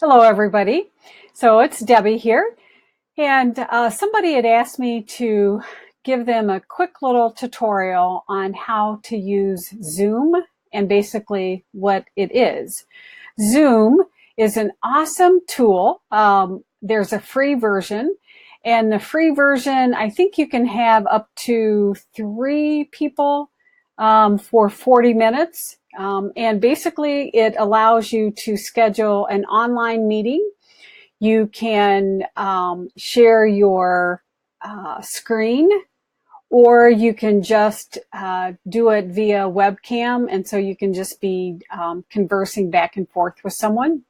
Hello, everybody. So it's Debbie here, and somebody had asked me to give them a quick little tutorial on how to use Zoom and basically what it is. Zoom is an awesome tool. There's a free version, and the free version, I think you can have up to 3 people for 40 minutes. And basically, it allows you to schedule an online meeting. You can share your screen, or you can just do it via webcam. And so you can just be conversing back and forth with someone.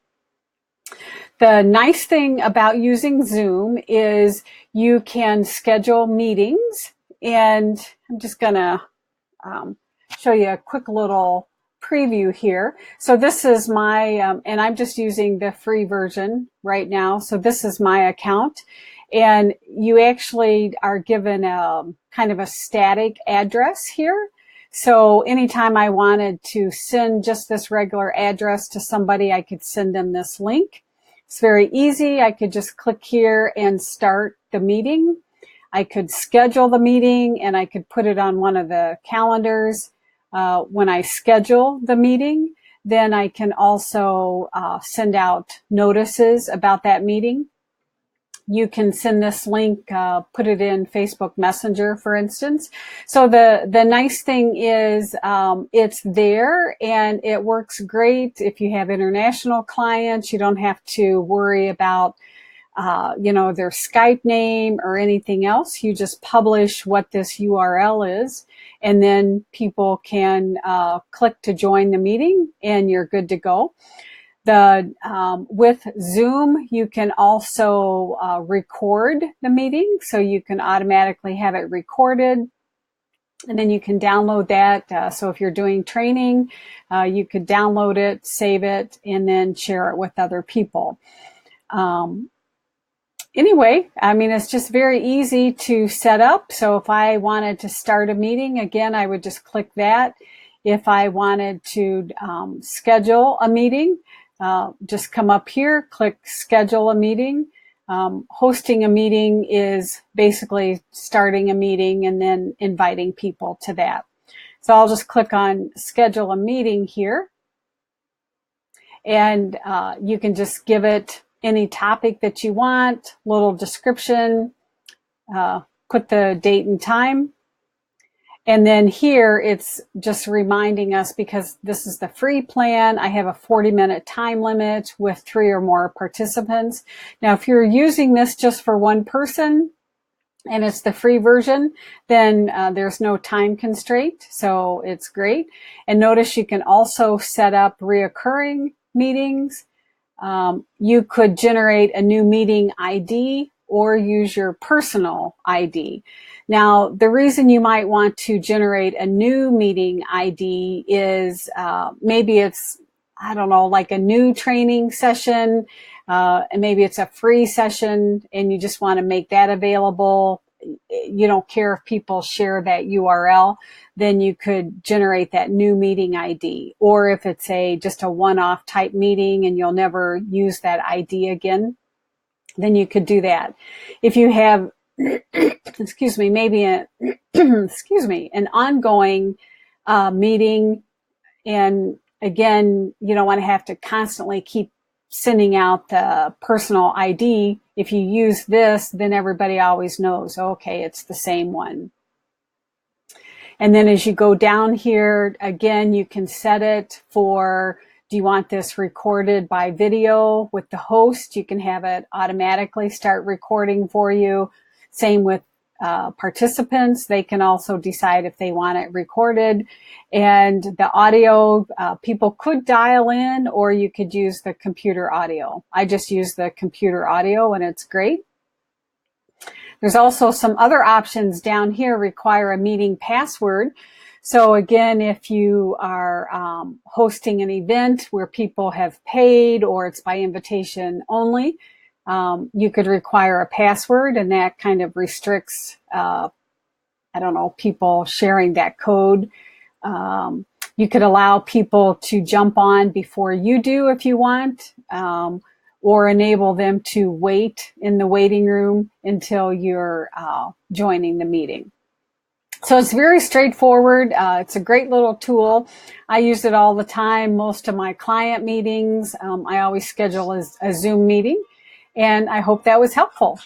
The nice thing about using Zoom is you can schedule meetings. And I'm just going to show you a quick little preview here. So this is my, and I'm just using the free version right now. So this is my account. And you actually are given a kind of a static address here. So anytime I wanted to send just this regular address to somebody, I could send them this link. It's very easy. I could just click here and start the meeting. I could schedule the meeting and I could put it on one of the calendars. When I schedule the meeting, then I can also send out notices about that meeting. You can send this link, put it in Facebook Messenger, for instance. So the nice thing is it's there and it works great. If you have international clients, you don't have to worry about their Skype name or anything else. You just publish what this URL is, and then people can click to join the meeting, and you're good to go. With Zoom, you can also record the meeting, so you can automatically have it recorded. And then you can download that. So if you're doing training, you could download it, save it, and then share it with other people. Anyway, I mean, it's just very easy to set up. So if I wanted to start a meeting, again, I would just click that. If I wanted to schedule a meeting, just come up here, click schedule a meeting. Hosting a meeting is basically starting a meeting and then inviting people to that. So I'll just click on schedule a meeting here. And you can just give it any topic that you want, little description, put the date and time. And then here it's just reminding us, because this is the free plan, I have a 40-minute time limit with 3 or more participants. Now, if you're using this just for one person and it's the free version, then there's no time constraint. So it's great. And notice you can also set up reoccurring meetings. You could generate a new meeting ID or use your personal ID. Now, the reason you might want to generate a new meeting ID is maybe it's, I don't know, like a new training session, and maybe it's a free session and you just want to make that available. You don't care if people share that URL, then you could generate that new meeting ID. Or if it's just a one-off type meeting and you'll never use that ID again, then you could do that. If you have, excuse me, maybe an ongoing meeting, and again, you don't want to have to constantly keep sending out the personal ID. If you use this, then everybody always knows, okay, it's the same one. And then as you go down here, again, you can set it for, do you want this recorded by video with the host? You can have it automatically start recording for you. Same with participants. They can also decide if they want it recorded. And the audio, people could dial in, or you could use the computer audio. I just use the computer audio and it's great. There's also some other options down here. Require a meeting password. So again, if you are hosting an event where people have paid or it's by invitation only, you could require a password, and that kind of restricts, people sharing that code. You could allow people to jump on before you do if you want. or enable them to wait in the waiting room until you're joining the meeting. So it's very straightforward. It's a great little tool. I use it all the time. Most of my client meetings, I always schedule a Zoom meeting, and I hope that was helpful.